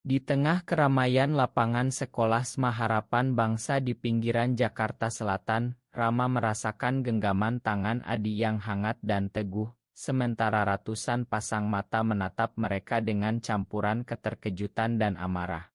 Di tengah keramaian lapangan sekolah Sma Harapan Bangsa di pinggiran Jakarta Selatan, Rama merasakan genggaman tangan Adi yang hangat dan teguh, sementara ratusan pasang mata menatap mereka dengan campuran keterkejutan dan amarah.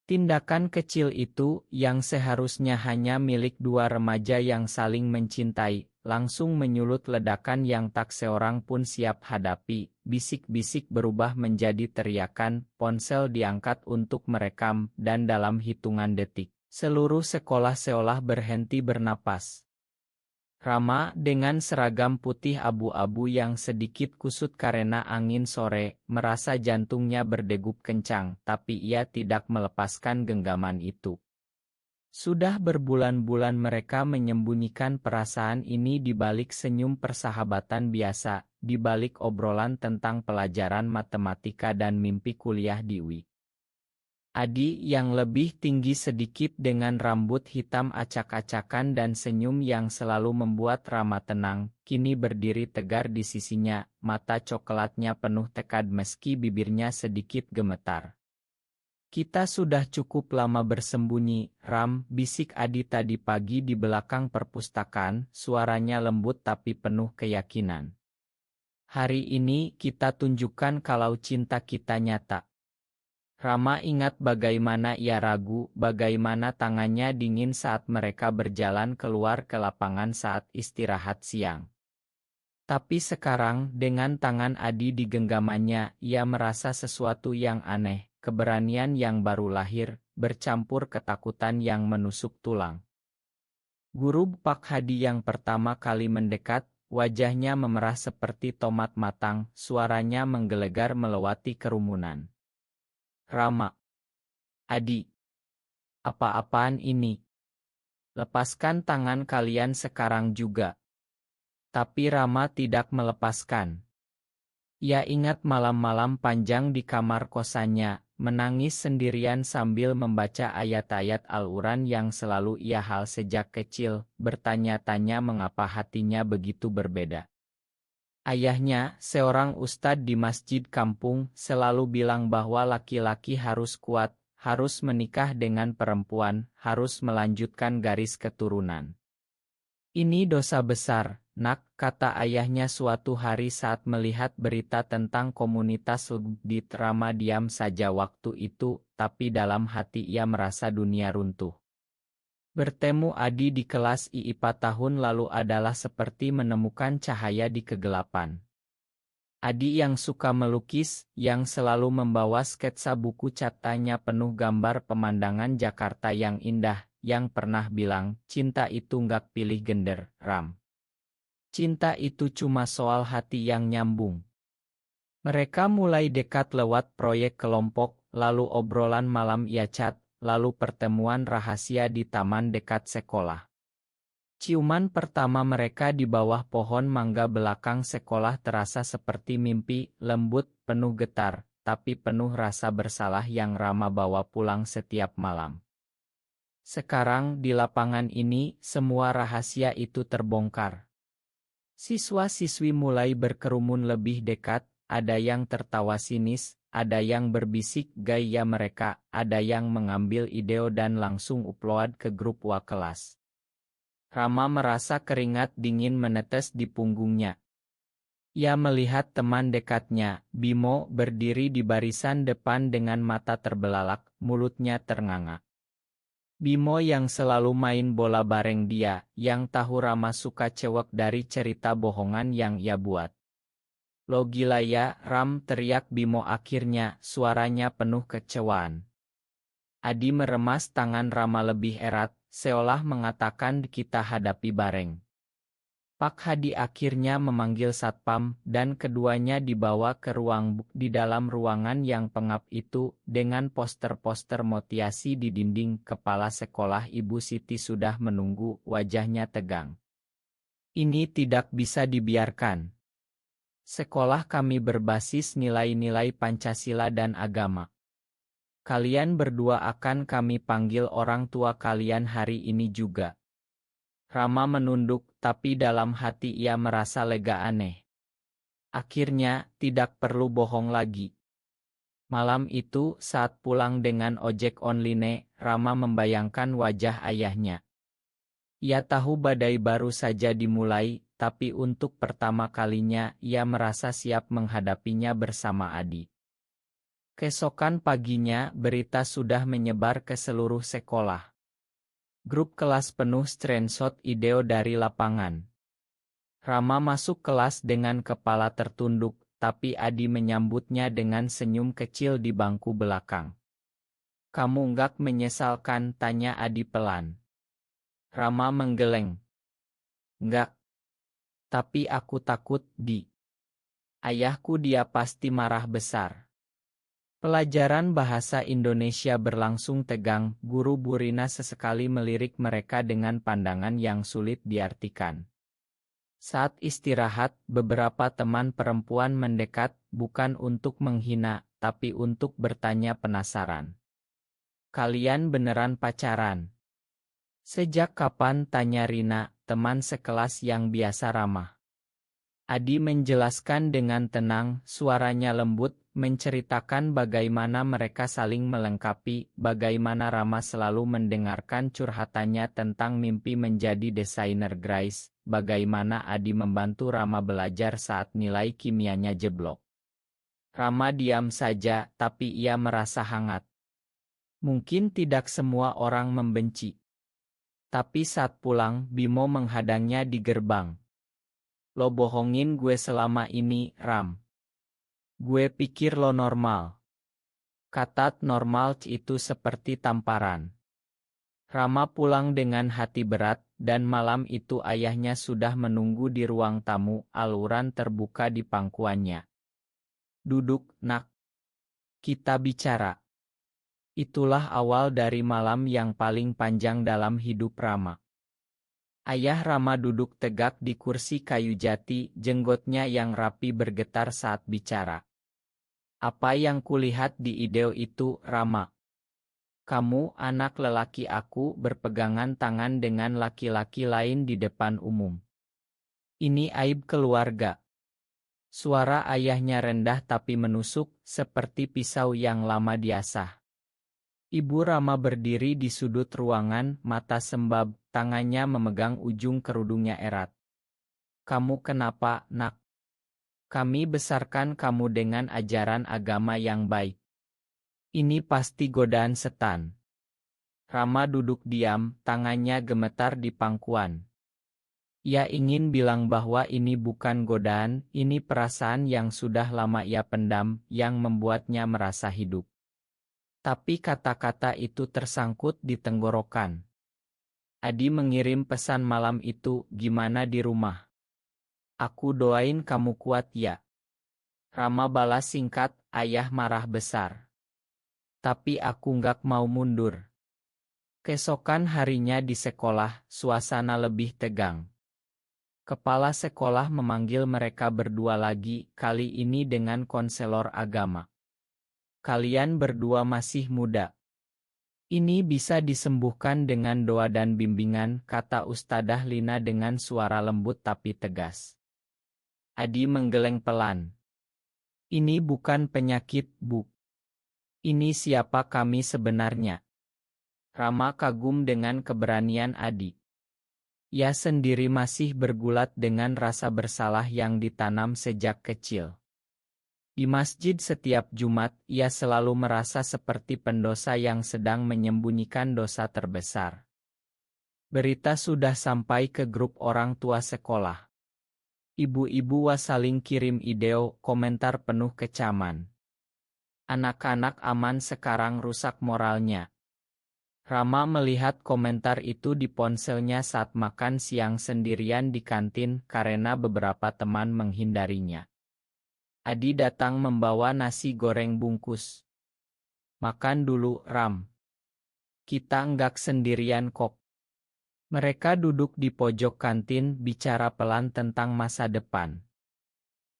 Tindakan kecil itu, yang seharusnya hanya milik dua remaja yang saling mencintai, langsung menyulut ledakan yang tak seorang pun siap hadapi. Bisik-bisik berubah menjadi teriakan, ponsel diangkat untuk merekam, dan dalam hitungan detik, seluruh sekolah seolah berhenti bernapas. Rama, dengan seragam putih abu-abu yang sedikit kusut karena angin sore, merasa jantungnya berdegup kencang, tapi ia tidak melepaskan genggaman itu. Sudah berbulan-bulan mereka menyembunyikan perasaan ini di balik senyum persahabatan biasa, di balik obrolan tentang pelajaran matematika dan mimpi kuliah di UI. Adi yang lebih tinggi sedikit dengan rambut hitam acak-acakan dan senyum yang selalu membuat Rama tenang, kini berdiri tegar di sisinya, mata coklatnya penuh tekad meski bibirnya sedikit gemetar. "Kita sudah cukup lama bersembunyi, Ram," bisik Adi tadi pagi di belakang perpustakaan, suaranya lembut tapi penuh keyakinan. "Hari ini kita tunjukkan kalau cinta kita nyata." Rama ingat bagaimana ia ragu, bagaimana tangannya dingin saat mereka berjalan keluar ke lapangan saat istirahat siang. Tapi sekarang, dengan tangan Adi di genggamannya, ia merasa sesuatu yang aneh, keberanian yang baru lahir, bercampur ketakutan yang menusuk tulang. Guru Pak Hadi yang pertama kali mendekat, wajahnya memerah seperti tomat matang, suaranya menggelegar melewati kerumunan. "Rama. Adi. Apa-apaan ini? Lepaskan tangan kalian sekarang juga." Tapi Rama tidak melepaskan. Ia ingat malam-malam panjang di kamar kosannya, menangis sendirian sambil membaca ayat-ayat Al-Quran yang selalu ia hafal sejak kecil, bertanya-tanya mengapa hatinya begitu berbeda. Ayahnya, seorang ustadz di masjid kampung, selalu bilang bahwa laki-laki harus kuat, harus menikah dengan perempuan, harus melanjutkan garis keturunan. "Ini dosa besar, Nak," kata ayahnya suatu hari saat melihat berita tentang komunitas di Rama. Diam saja waktu itu, tapi dalam hati ia merasa dunia runtuh. Bertemu Adi di kelas IIPA tahun lalu adalah seperti menemukan cahaya di kegelapan. Adi yang suka melukis, yang selalu membawa sketsa buku catanya penuh gambar pemandangan Jakarta yang indah, yang pernah bilang, "Cinta itu nggak pilih gender, Ram. Cinta itu cuma soal hati yang nyambung." Mereka mulai dekat lewat proyek kelompok, lalu obrolan malam ia cat, lalu pertemuan rahasia di taman dekat sekolah. Ciuman pertama mereka di bawah pohon mangga belakang sekolah terasa seperti mimpi, lembut, penuh getar, tapi penuh rasa bersalah yang Rama bawa pulang setiap malam. Sekarang di lapangan ini, semua rahasia itu terbongkar. Siswa-siswi mulai berkerumun lebih dekat, ada yang tertawa sinis, ada yang berbisik gaya mereka, ada yang mengambil ide dan langsung upload ke grup wa kelas. Rama merasa keringat dingin menetes di punggungnya. Ia melihat teman dekatnya, Bimo, berdiri di barisan depan dengan mata terbelalak, mulutnya ternganga. Bimo yang selalu main bola bareng dia, yang tahu Rama suka cewek dari cerita bohongan yang ia buat. "Lo gila ya, Ram," teriak Bimo akhirnya, suaranya penuh kecewaan. Adi meremas tangan Rama lebih erat, seolah mengatakan, "Kita hadapi bareng." Pak Hadi akhirnya memanggil satpam, dan keduanya dibawa ke ruang di dalam ruangan yang pengap itu, dengan poster-poster motivasi di dinding. Kepala sekolah Ibu Siti sudah menunggu, wajahnya tegang. "Ini tidak bisa dibiarkan. Sekolah kami berbasis nilai-nilai Pancasila dan agama. Kalian berdua akan kami panggil orang tua kalian hari ini juga." Rama menunduk, tapi dalam hati ia merasa lega aneh. Akhirnya, tidak perlu bohong lagi. Malam itu, saat pulang dengan ojek online, Rama membayangkan wajah ayahnya. Ia tahu badai baru saja dimulai, tapi untuk pertama kalinya ia merasa siap menghadapinya bersama Adi. Keesokan paginya, berita sudah menyebar ke seluruh sekolah. Grup kelas penuh screenshot video dari lapangan. Rama masuk kelas dengan kepala tertunduk, tapi Adi menyambutnya dengan senyum kecil di bangku belakang. "Kamu nggak menyesalkan?" tanya Adi pelan. Rama menggeleng. "Nggak. Tapi aku takut, Di. Ayahku dia pasti marah besar." Pelajaran bahasa Indonesia berlangsung tegang, guru Bu Rina sesekali melirik mereka dengan pandangan yang sulit diartikan. Saat istirahat, beberapa teman perempuan mendekat, bukan untuk menghina, tapi untuk bertanya penasaran. "Kalian beneran pacaran?" "Sejak kapan?" tanya Rina, teman sekelas yang biasa ramah. Adi menjelaskan dengan tenang, suaranya lembut, menceritakan bagaimana mereka saling melengkapi, bagaimana Rama selalu mendengarkan curhatannya tentang mimpi menjadi desainer grafis, bagaimana Adi membantu Rama belajar saat nilai kimianya jeblok. Rama diam saja, tapi ia merasa hangat. Mungkin tidak semua orang membenci. Tapi saat pulang, Bimo menghadangnya di gerbang. "Lo bohongin gue selama ini, Ram. Gue pikir lo normal." Kata normal itu seperti tamparan. Rama pulang dengan hati berat, dan malam itu ayahnya sudah menunggu di ruang tamu, aluran terbuka di pangkuannya. "Duduk, Nak. Kita bicara." Itulah awal dari malam yang paling panjang dalam hidup Rama. Ayah Rama duduk tegak di kursi kayu jati, jenggotnya yang rapi bergetar saat bicara. "Apa yang kulihat di video itu, Rama? Kamu, anak lelaki aku, berpegangan tangan dengan laki-laki lain di depan umum. Ini aib keluarga." Suara ayahnya rendah tapi menusuk, seperti pisau yang lama diasah. Ibu Rama berdiri di sudut ruangan, mata sembab, tangannya memegang ujung kerudungnya erat. "Kamu kenapa, Nak? Kami besarkan kamu dengan ajaran agama yang baik. Ini pasti godaan setan." Rama duduk diam, tangannya gemetar di pangkuan. Ia ingin bilang bahwa ini bukan godaan, ini perasaan yang sudah lama ia pendam, yang membuatnya merasa hidup. Tapi kata-kata itu tersangkut di tenggorokan. Adi mengirim pesan malam itu, "Gimana di rumah? Aku doain kamu kuat ya." Rama balas singkat, "Ayah marah besar. Tapi aku nggak mau mundur." Keesokan harinya di sekolah, suasana lebih tegang. Kepala sekolah memanggil mereka berdua lagi, kali ini dengan konselor agama. "Kalian berdua masih muda. Ini bisa disembuhkan dengan doa dan bimbingan," kata Ustadzah Lina dengan suara lembut tapi tegas. Adi menggeleng pelan. "Ini bukan penyakit, Bu. Ini siapa kami sebenarnya." Rama kagum dengan keberanian Adi. Ia sendiri masih bergulat dengan rasa bersalah yang ditanam sejak kecil. Di masjid setiap Jumat, ia selalu merasa seperti pendosa yang sedang menyembunyikan dosa terbesar. Berita sudah sampai ke grup orang tua sekolah. Ibu-ibu saling kirim video, komentar penuh kecaman. "Anak-anak aman sekarang rusak moralnya." Rama melihat komentar itu di ponselnya saat makan siang sendirian di kantin karena beberapa teman menghindarinya. Adi datang membawa nasi goreng bungkus. "Makan dulu, Ram. Kita nggak sendirian kok." Mereka duduk di pojok kantin bicara pelan tentang masa depan.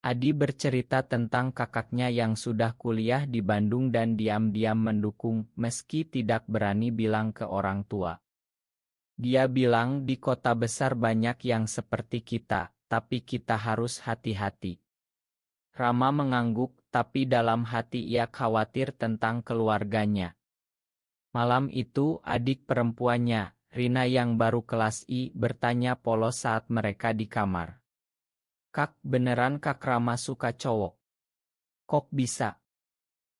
Adi bercerita tentang kakaknya yang sudah kuliah di Bandung dan diam-diam mendukung meski tidak berani bilang ke orang tua. Dia bilang di kota besar banyak yang seperti kita, tapi kita harus hati-hati. Rama mengangguk, tapi dalam hati ia khawatir tentang keluarganya. Malam itu adik perempuannya, Rina yang baru kelas I, bertanya polos saat mereka di kamar. "Kak, beneran Kak Rama suka cowok? Kok bisa?"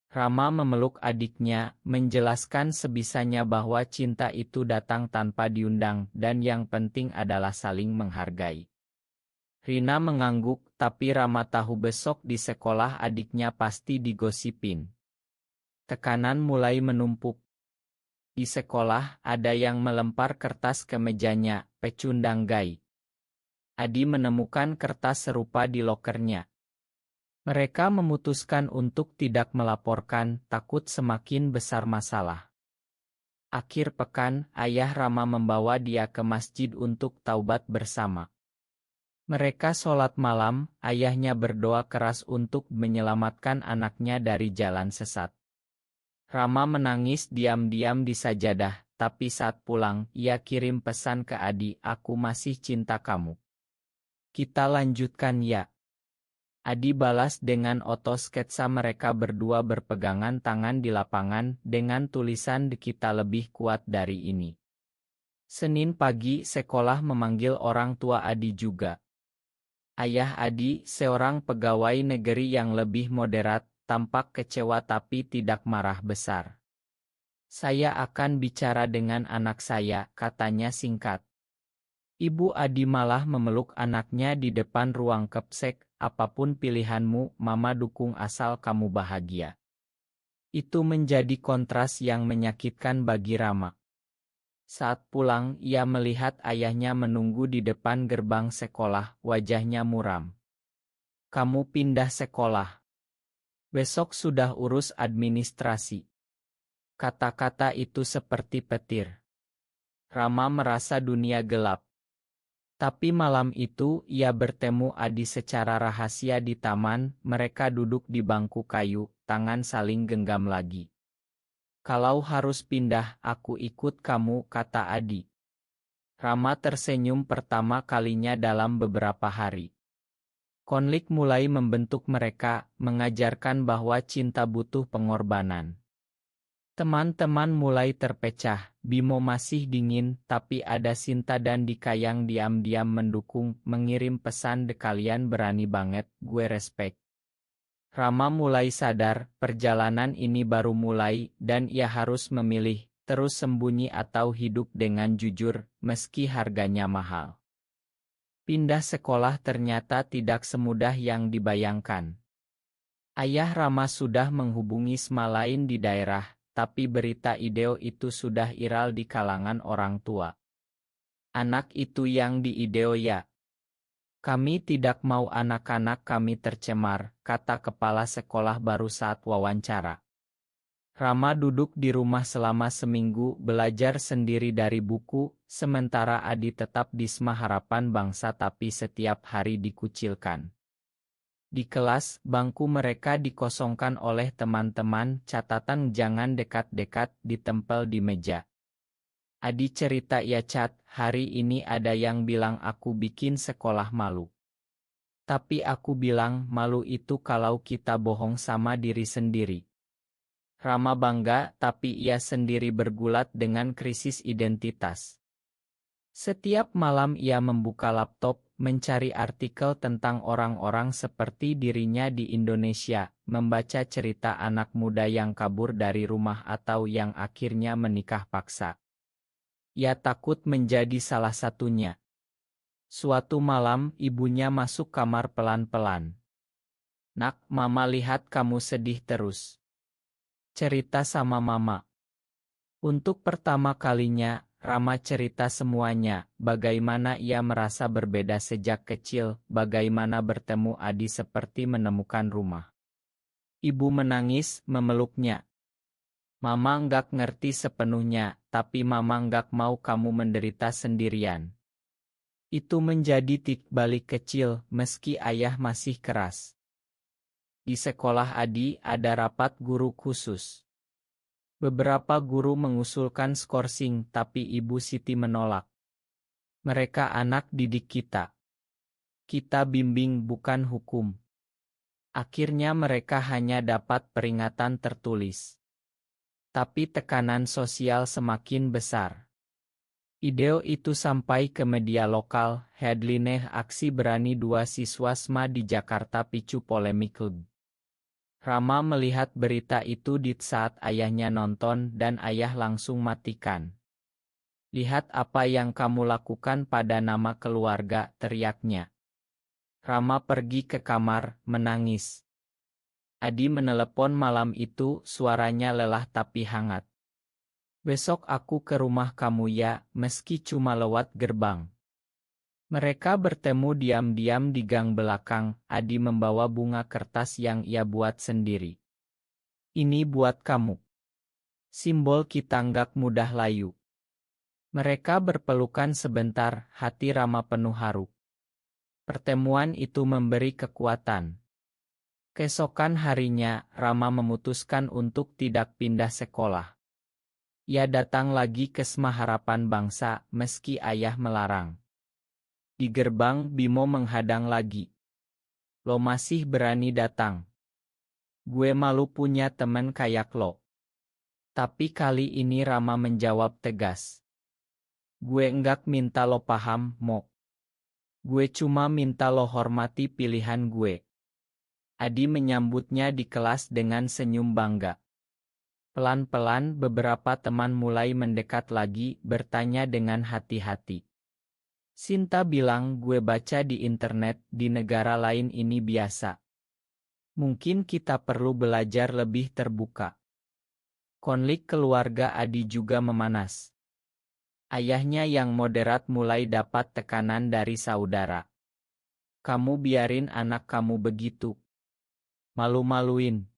Rama memeluk adiknya, menjelaskan sebisanya bahwa cinta itu datang tanpa diundang dan yang penting adalah saling menghargai. Rina mengangguk, tapi Rama tahu besok di sekolah adiknya pasti digosipin. Tekanan mulai menumpuk. Di sekolah, ada yang melempar kertas ke mejanya, pecundang Gai. Adi menemukan kertas serupa di lokernya. Mereka memutuskan untuk tidak melaporkan, takut semakin besar masalah. Akhir pekan, ayah Rama membawa dia ke masjid untuk taubat bersama. Mereka sholat malam, ayahnya berdoa keras untuk menyelamatkan anaknya dari jalan sesat. Rama menangis diam-diam di sajadah, tapi saat pulang, ia kirim pesan ke Adi, "Aku masih cinta kamu. Kita lanjutkan ya." Adi balas dengan oto sketsa mereka berdua berpegangan tangan di lapangan dengan tulisan "Kita lebih kuat dari ini." Senin pagi sekolah memanggil orang tua Adi juga. Ayah Adi, seorang pegawai negeri yang lebih moderat, tampak kecewa tapi tidak marah besar. "Saya akan bicara dengan anak saya," katanya singkat. Ibu Adi malah memeluk anaknya di depan ruang kepsek, "Apapun pilihanmu, Mama dukung asal kamu bahagia." Itu menjadi kontras yang menyakitkan bagi Rama. Saat pulang, ia melihat ayahnya menunggu di depan gerbang sekolah, wajahnya muram. "Kamu pindah sekolah. Besok sudah urus administrasi." Kata-kata itu seperti petir. Rama merasa dunia gelap. Tapi malam itu, ia bertemu Adi secara rahasia di taman, mereka duduk di bangku kayu, tangan saling genggam lagi. "Kalau harus pindah, aku ikut kamu," kata Adi. Rama tersenyum pertama kalinya dalam beberapa hari. Konflik mulai membentuk mereka, mengajarkan bahwa cinta butuh pengorbanan. Teman-teman mulai terpecah, Bimo masih dingin, tapi ada Sinta dan Dika yang diam-diam mendukung, mengirim pesan, "Kalian berani banget, gue respect." Rama mulai sadar, perjalanan ini baru mulai, dan ia harus memilih, terus sembunyi atau hidup dengan jujur, meski harganya mahal. Pindah sekolah ternyata tidak semudah yang dibayangkan. Ayah Rama sudah menghubungi SMA lain di daerah, tapi berita IDEO itu sudah viral di kalangan orang tua. "Anak itu yang di IDEO ya? Kami tidak mau anak-anak kami tercemar," kata kepala sekolah baru saat wawancara. Rama duduk di rumah selama seminggu belajar sendiri dari buku, sementara Adi tetap di SMA Harapan Bangsa tapi setiap hari dikucilkan. Di kelas, bangku mereka dikosongkan oleh teman-teman, catatan "Jangan dekat-dekat" ditempel di meja. Adi cerita, "Ya Cat, hari ini ada yang bilang aku bikin sekolah malu. Tapi aku bilang malu itu kalau kita bohong sama diri sendiri." Rama bangga, tapi ia sendiri bergulat dengan krisis identitas. Setiap malam ia membuka laptop, mencari artikel tentang orang-orang seperti dirinya di Indonesia, membaca cerita anak muda yang kabur dari rumah atau yang akhirnya menikah paksa. Ia takut menjadi salah satunya. Suatu malam, ibunya masuk kamar pelan-pelan. "Nak, Mama lihat kamu sedih terus. Cerita sama Mama." Untuk pertama kalinya, Rama cerita semuanya, bagaimana ia merasa berbeda sejak kecil, bagaimana bertemu Adi seperti menemukan rumah. Ibu menangis, memeluknya. "Mama nggak ngerti sepenuhnya, tapi Mama nggak mau kamu menderita sendirian." Itu menjadi titik balik kecil, meski ayah masih keras. Di sekolah Adi ada rapat guru khusus. Beberapa guru mengusulkan skorsing, tapi Ibu Siti menolak. "Mereka anak didik kita. Kita bimbing bukan hukum." Akhirnya mereka hanya dapat peringatan tertulis. Tapi tekanan sosial semakin besar. Video itu sampai ke media lokal, headline aksi berani dua siswa SMA di Jakarta picu polemik LG. Rama melihat berita itu di saat ayahnya nonton dan ayah langsung matikan. "Lihat apa yang kamu lakukan pada nama keluarga," teriaknya. Rama pergi ke kamar, menangis. Adi menelepon malam itu, suaranya lelah tapi hangat. "Besok aku ke rumah kamu ya, meski cuma lewat gerbang." Mereka bertemu diam-diam di gang belakang. Adi membawa bunga kertas yang ia buat sendiri. "Ini buat kamu. Simbol kita nggak mudah layu." Mereka berpelukan sebentar, hati Rama penuh haru. Pertemuan itu memberi kekuatan. Keesokan harinya, Rama memutuskan untuk tidak pindah sekolah. Ia datang lagi ke SMA Harapan Bangsa, meski ayah melarang. Di gerbang, Bimo menghadang lagi. "Lo masih berani datang? Gue malu punya temen kayak lo." Tapi kali ini Rama menjawab tegas. "Gue enggak minta lo paham, Mo. Gue cuma minta lo hormati pilihan gue." Adi menyambutnya di kelas dengan senyum bangga. Pelan-pelan beberapa teman mulai mendekat lagi, bertanya dengan hati-hati. "Sinta bilang gue baca di internet di negara lain ini biasa. Mungkin kita perlu belajar lebih terbuka." Konflik keluarga Adi juga memanas. Ayahnya yang moderat mulai dapat tekanan dari saudara. "Kamu biarin anak kamu begitu. Malu-maluin."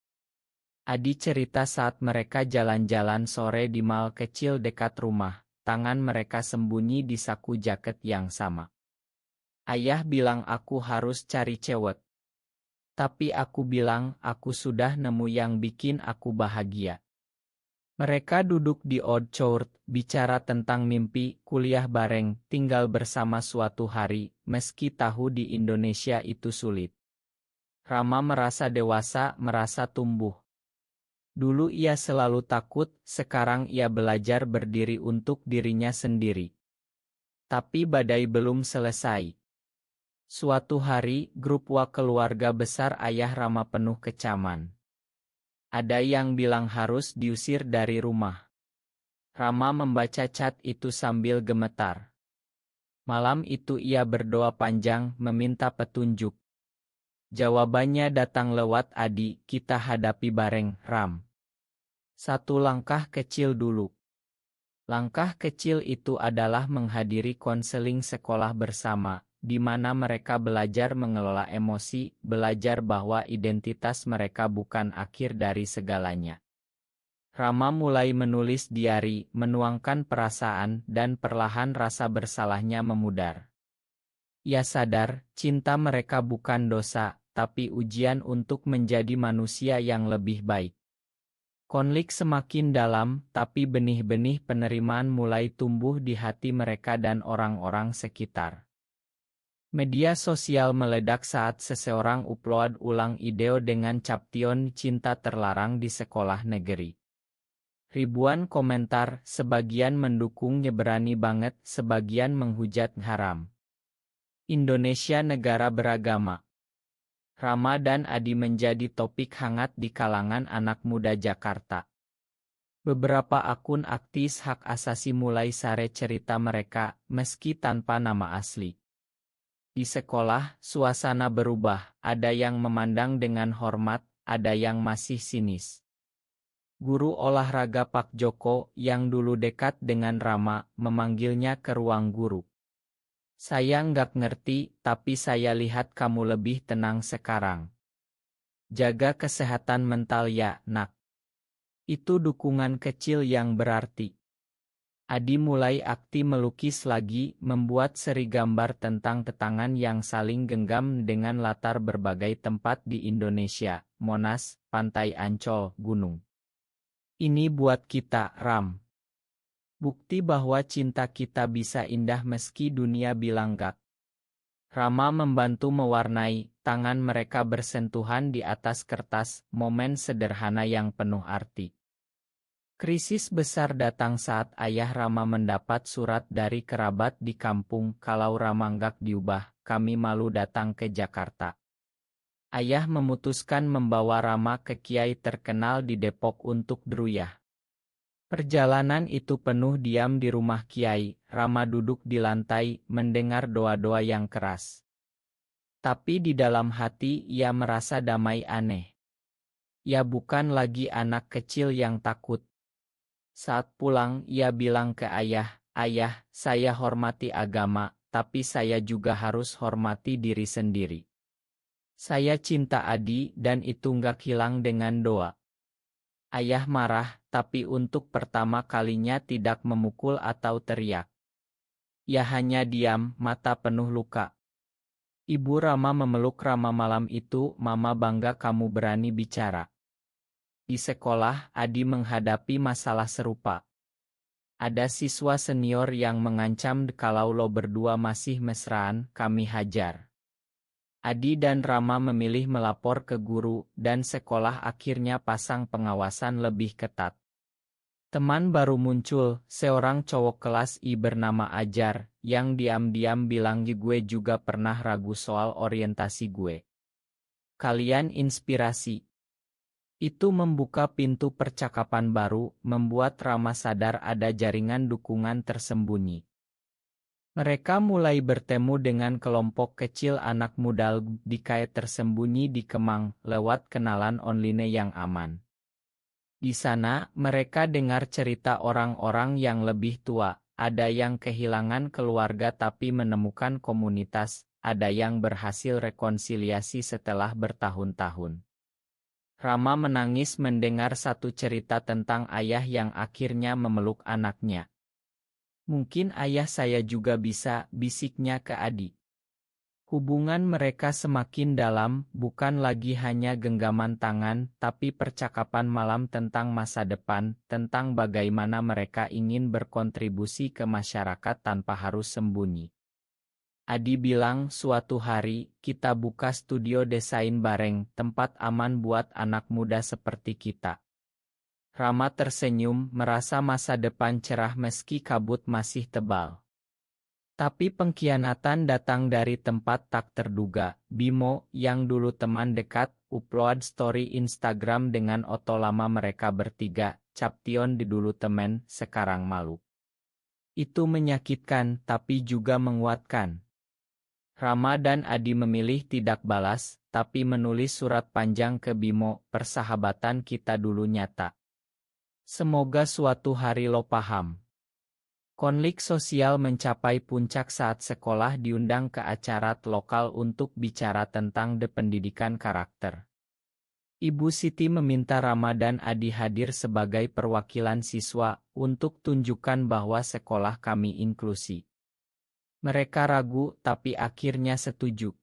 Adi cerita saat mereka jalan-jalan sore di mal kecil dekat rumah, tangan mereka sembunyi di saku jaket yang sama. "Ayah bilang aku harus cari cewek. Tapi aku bilang aku sudah nemu yang bikin aku bahagia." Mereka duduk di Old Chourt, bicara tentang mimpi, kuliah bareng, tinggal bersama suatu hari, meski tahu di Indonesia itu sulit. Rama merasa dewasa, merasa tumbuh. Dulu ia selalu takut, sekarang ia belajar berdiri untuk dirinya sendiri. Tapi badai belum selesai. Suatu hari, grup keluarga besar ayah Rama penuh kecaman. Ada yang bilang harus diusir dari rumah. Rama membaca chat itu sambil gemetar. Malam itu ia berdoa panjang, meminta petunjuk. Jawabannya datang lewat Adi, "Kita hadapi bareng, Ram. Satu langkah kecil dulu." Langkah kecil itu adalah menghadiri konseling sekolah bersama, di mana mereka belajar mengelola emosi, belajar bahwa identitas mereka bukan akhir dari segalanya. Rama mulai menulis diari, menuangkan perasaan, dan perlahan rasa bersalahnya memudar. Ia sadar, cinta mereka bukan dosa, tapi ujian untuk menjadi manusia yang lebih baik. Konflik semakin dalam, tapi benih-benih penerimaan mulai tumbuh di hati mereka dan orang-orang sekitar. Media sosial meledak saat seseorang upload ulang video dengan caption "Cinta terlarang di sekolah negeri". Ribuan komentar, sebagian mendukungnya berani banget, sebagian menghujat haram. Indonesia negara beragama. Rama dan Adi menjadi topik hangat di kalangan anak muda Jakarta. Beberapa akun aktivis hak asasi mulai share cerita mereka, meski tanpa nama asli. Di sekolah, suasana berubah, ada yang memandang dengan hormat, ada yang masih sinis. Guru olahraga Pak Joko, yang dulu dekat dengan Rama, memanggilnya ke ruang guru. "Saya nggak ngerti, tapi saya lihat kamu lebih tenang sekarang. Jaga kesehatan mental ya, Nak." Itu dukungan kecil yang berarti. Adi mulai aktif melukis lagi, membuat seri gambar tentang tetangan yang saling genggam dengan latar berbagai tempat di Indonesia, Monas, Pantai Ancol, Gunung. "Ini buat kita, Ram. Bukti bahwa cinta kita bisa indah meski dunia bilang gak." Rama membantu mewarnai, tangan mereka bersentuhan di atas kertas, momen sederhana yang penuh arti. Krisis besar datang saat ayah Rama mendapat surat dari kerabat di kampung kalau Ramanggak diubah, kami malu datang ke Jakarta. Ayah memutuskan membawa Rama ke kiai terkenal di Depok untuk druyah. Perjalanan itu penuh diam di rumah kiai, Rama duduk di lantai, mendengar doa-doa yang keras. Tapi di dalam hati ia merasa damai aneh. Ia bukan lagi anak kecil yang takut. Saat pulang, ia bilang ke ayah, "Ayah, saya hormati agama, tapi saya juga harus hormati diri sendiri. Saya cinta Adi dan itu nggak hilang dengan doa." Ayah marah, tapi untuk pertama kalinya tidak memukul atau teriak. Ia hanya diam, mata penuh luka. Ibu Rama memeluk Rama malam itu, "Mama bangga kamu berani bicara." Di sekolah, Adi menghadapi masalah serupa. Ada siswa senior yang mengancam kalau lo berdua masih mesraan, kami hajar. Adi dan Rama memilih melapor ke guru, dan sekolah akhirnya pasang pengawasan lebih ketat. Teman baru muncul, seorang cowok kelas I bernama Ajar, yang diam-diam bilang gue juga pernah ragu soal orientasi gue. Kalian inspirasi. Itu membuka pintu percakapan baru, membuat Rama sadar ada jaringan dukungan tersembunyi. Mereka mulai bertemu dengan kelompok kecil anak muda LGBTQ tersembunyi di Kemang, lewat kenalan online yang aman. Di sana, mereka dengar cerita orang-orang yang lebih tua, ada yang kehilangan keluarga tapi menemukan komunitas, ada yang berhasil rekonsiliasi setelah bertahun-tahun. Rama menangis mendengar satu cerita tentang ayah yang akhirnya memeluk anaknya. "Mungkin ayah saya juga bisa," bisiknya ke Adi. Hubungan mereka semakin dalam, bukan lagi hanya genggaman tangan, tapi percakapan malam tentang masa depan, tentang bagaimana mereka ingin berkontribusi ke masyarakat tanpa harus sembunyi. Adi bilang, "Suatu hari, kita buka studio desain bareng, tempat aman buat anak muda seperti kita." Rama tersenyum, merasa masa depan cerah meski kabut masih tebal. Tapi pengkhianatan datang dari tempat tak terduga. Bimo, yang dulu teman dekat, upload story Instagram dengan foto lama mereka bertiga, Caption di dulu temen, sekarang malu. Itu menyakitkan, tapi juga menguatkan. Rama dan Adi memilih tidak balas, tapi menulis surat panjang ke Bimo, "Persahabatan kita dulu nyata. Semoga suatu hari lo paham." Konflik sosial mencapai puncak saat sekolah diundang ke acara lokal untuk bicara tentang pendidikan karakter. Ibu Siti meminta Rama dan Adi hadir sebagai perwakilan siswa, untuk tunjukkan bahwa sekolah kami inklusi. Mereka ragu, tapi akhirnya setuju.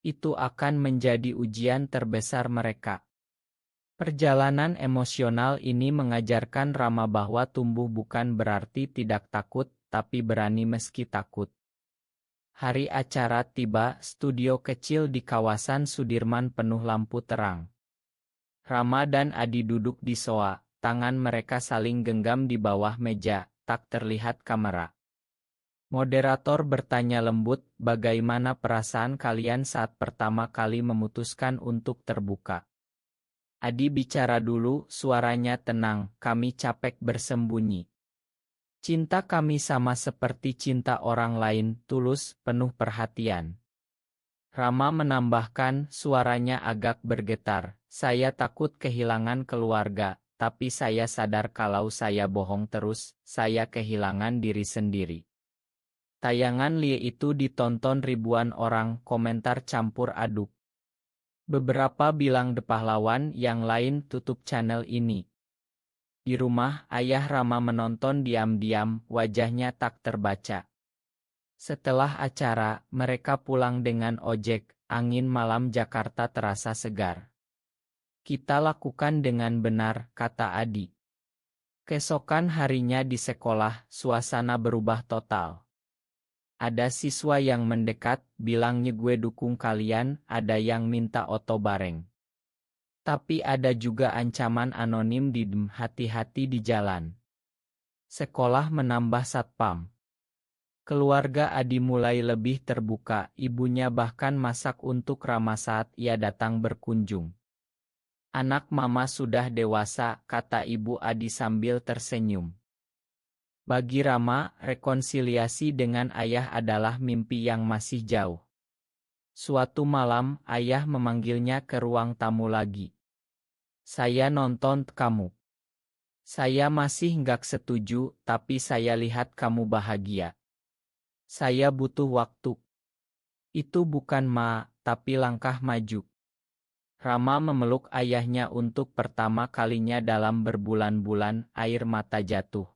Itu akan menjadi ujian terbesar mereka. Perjalanan emosional ini mengajarkan Rama bahwa tumbuh bukan berarti tidak takut, tapi berani meski takut. Hari acara tiba, studio kecil di kawasan Sudirman penuh lampu terang. Rama dan Adi duduk di sofa, tangan mereka saling genggam di bawah meja, tak terlihat kamera. Moderator bertanya lembut, "Bagaimana perasaan kalian saat pertama kali memutuskan untuk terbuka?" Adi bicara dulu, suaranya tenang, "Kami capek bersembunyi. Cinta kami sama seperti cinta orang lain, tulus, penuh perhatian." Rama menambahkan, suaranya agak bergetar, "Saya takut kehilangan keluarga, tapi saya sadar kalau saya bohong terus, saya kehilangan diri sendiri." Tayangan Lie itu ditonton ribuan orang, komentar campur aduk. Beberapa bilang The Pahlawan, yang lain tutup channel ini. Di rumah, ayah Rama menonton diam-diam, wajahnya tak terbaca. Setelah acara, mereka pulang dengan ojek, angin malam Jakarta terasa segar. "Kita lakukan dengan benar," kata Adi. Keesokan harinya di sekolah, suasana berubah total. Ada siswa yang mendekat, bilangnya gue dukung kalian, ada yang minta oto bareng. Tapi ada juga ancaman anonim di DM, hati-hati di jalan. Sekolah menambah satpam. Keluarga Adi mulai lebih terbuka, ibunya bahkan masak untuk Rama saat ia datang berkunjung. Anak mama sudah dewasa, kata ibu Adi sambil tersenyum. Bagi Rama, rekonsiliasi dengan ayah adalah mimpi yang masih jauh. Suatu malam, ayah memanggilnya ke ruang tamu lagi. Saya nonton kamu. Saya masih nggak setuju, tapi saya lihat kamu bahagia. Saya butuh waktu. Itu bukan tapi langkah maju. Rama memeluk ayahnya untuk pertama kalinya dalam berbulan-bulan, air mata jatuh.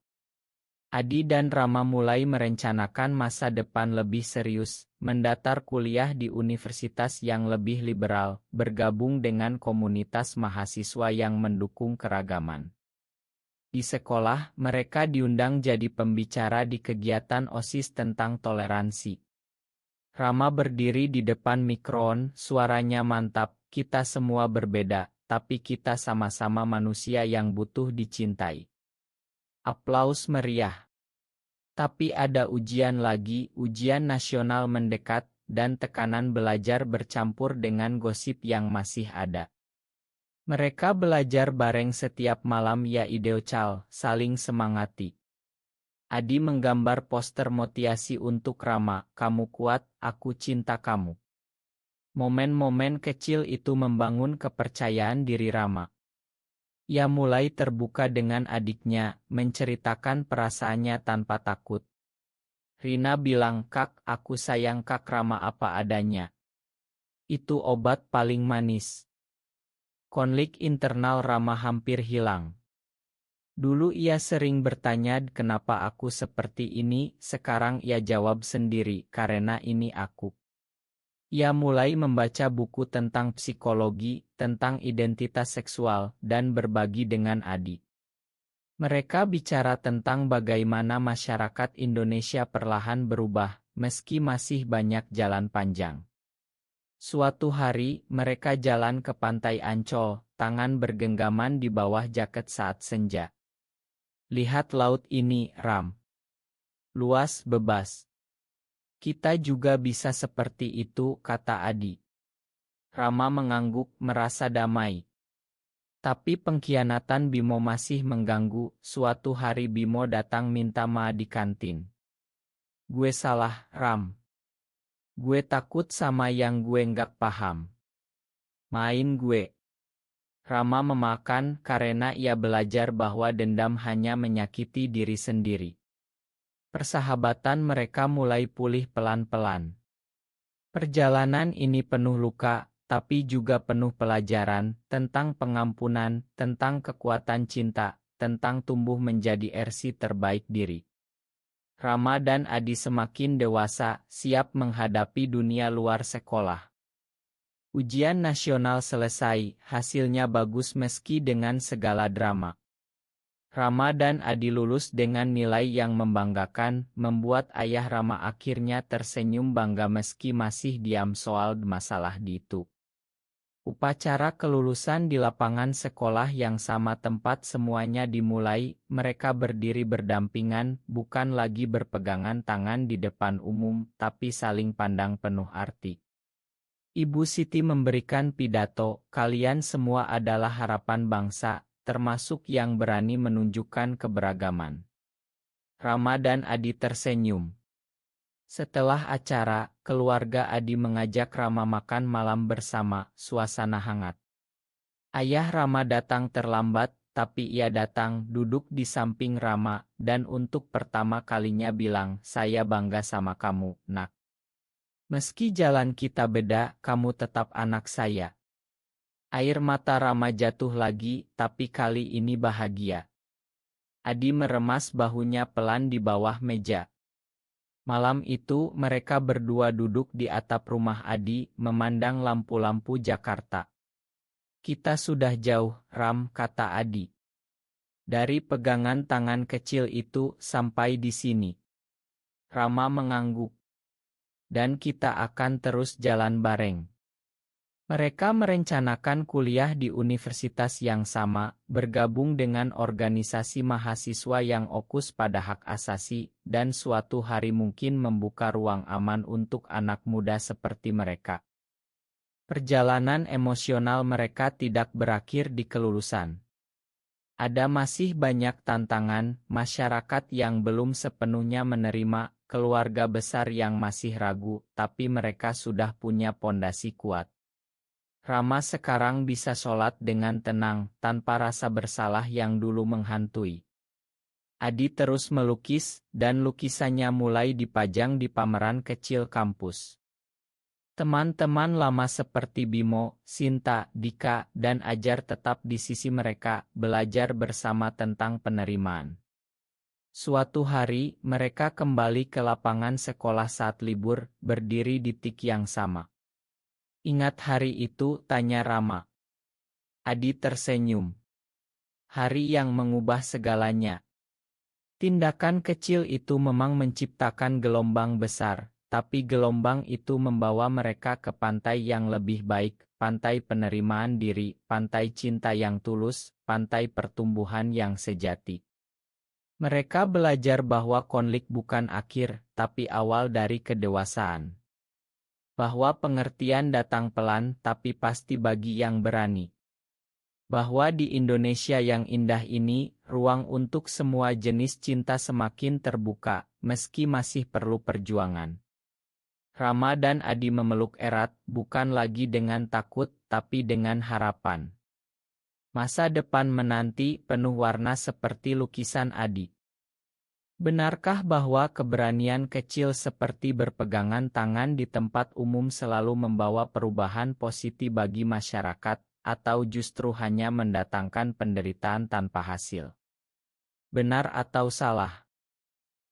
Adi dan Rama mulai merencanakan masa depan lebih serius, mendaftar kuliah di universitas yang lebih liberal, bergabung dengan komunitas mahasiswa yang mendukung keragaman. Di sekolah, mereka diundang jadi pembicara di kegiatan OSIS tentang toleransi. Rama berdiri di depan mikroon, suaranya mantap, kita semua berbeda, tapi kita sama-sama manusia yang butuh dicintai. Aplaus meriah. Tapi ada ujian lagi, ujian nasional mendekat, dan tekanan belajar bercampur dengan gosip yang masih ada. Mereka belajar bareng setiap malam ya ideocal, saling semangati. Adi menggambar poster motivasi untuk Rama, kamu kuat, aku cinta kamu. Momen-momen kecil itu membangun kepercayaan diri Rama. Ia mulai terbuka dengan adiknya, menceritakan perasaannya tanpa takut. Rina bilang, Kak, aku sayang Kak Rama apa adanya. Itu obat paling manis. Konflik internal Rama hampir hilang. Dulu ia sering bertanya kenapa aku seperti ini, sekarang ia jawab sendiri, karena ini aku. Ia mulai membaca buku tentang psikologi, tentang identitas seksual, dan berbagi dengan Adi. Mereka bicara tentang bagaimana masyarakat Indonesia perlahan berubah, meski masih banyak jalan panjang. Suatu hari, mereka jalan ke pantai Ancol, tangan bergenggaman di bawah jaket saat senja. Lihat laut ini, Ram. Luas, bebas. Kita juga bisa seperti itu, kata Adi. Rama mengangguk, merasa damai. Tapi pengkhianatan Bimo masih mengganggu. Suatu hari Bimo datang minta maaf di kantin. Gue salah, Ram. Gue takut sama yang gue nggak paham. Main gue. Rama memakan karena ia belajar bahwa dendam hanya menyakiti diri sendiri. Persahabatan mereka mulai pulih pelan-pelan. Perjalanan ini penuh luka, tapi juga penuh pelajaran tentang pengampunan, tentang kekuatan cinta, tentang tumbuh menjadi versi terbaik diri. Rama dan Adi semakin dewasa, siap menghadapi dunia luar sekolah. Ujian nasional selesai, hasilnya bagus meski dengan segala drama. Rama dan Adi lulus dengan nilai yang membanggakan, membuat ayah Rama akhirnya tersenyum bangga meski masih diam soal masalah itu. Upacara kelulusan di lapangan sekolah yang sama tempat semuanya dimulai, mereka berdiri berdampingan, bukan lagi berpegangan tangan di depan umum, tapi saling pandang penuh arti. Ibu Siti memberikan pidato, kalian semua adalah harapan bangsa, termasuk yang berani menunjukkan keberagaman. Rama dan Adi tersenyum. Setelah acara, keluarga Adi mengajak Rama makan malam bersama, suasana hangat. Ayah Rama datang terlambat, tapi ia datang, duduk di samping Rama, dan untuk pertama kalinya bilang, saya bangga sama kamu, nak. Meski jalan kita beda, kamu tetap anak saya. Air mata Rama jatuh lagi, tapi kali ini bahagia. Adi meremas bahunya pelan di bawah meja. Malam itu mereka berdua duduk di atap rumah Adi, memandang lampu-lampu Jakarta. Kita sudah jauh, Ram, kata Adi. Dari pegangan tangan kecil itu sampai di sini. Rama mengangguk. dan kita akan terus jalan bareng. Mereka merencanakan kuliah di universitas yang sama, bergabung dengan organisasi mahasiswa yang fokus pada hak asasi, dan suatu hari mungkin membuka ruang aman untuk anak muda seperti mereka. Perjalanan emosional mereka tidak berakhir di kelulusan. Ada masih banyak tantangan, masyarakat yang belum sepenuhnya menerima, keluarga besar yang masih ragu, tapi mereka sudah punya pondasi kuat. Rama sekarang bisa sholat dengan tenang, tanpa rasa bersalah yang dulu menghantui. Adi terus melukis, dan lukisannya mulai dipajang di pameran kecil kampus. Teman-teman lama seperti Bimo, Sinta, Dika, dan Ajar tetap di sisi mereka, belajar bersama tentang penerimaan. Suatu hari, mereka kembali ke lapangan sekolah saat libur, berdiri di tik yang sama. "Ingat hari itu?" tanya Rama. Adi tersenyum. "Hari yang mengubah segalanya." Tindakan kecil itu memang menciptakan gelombang besar, tapi gelombang itu membawa mereka ke pantai yang lebih baik, pantai penerimaan diri, pantai cinta yang tulus, pantai pertumbuhan yang sejati. Mereka belajar bahwa konflik bukan akhir, tapi awal dari kedewasaan. Bahwa pengertian datang pelan, tapi pasti bagi yang berani. Bahwa di Indonesia yang indah ini, ruang untuk semua jenis cinta semakin terbuka, meski masih perlu perjuangan. Rama dan Adi memeluk erat, bukan lagi dengan takut, tapi dengan harapan. Masa depan menanti, penuh warna seperti lukisan Adi. Benarkah bahwa keberanian kecil seperti berpegangan tangan di tempat umum selalu membawa perubahan positif bagi masyarakat, atau justru hanya mendatangkan penderitaan tanpa hasil? Benar atau salah?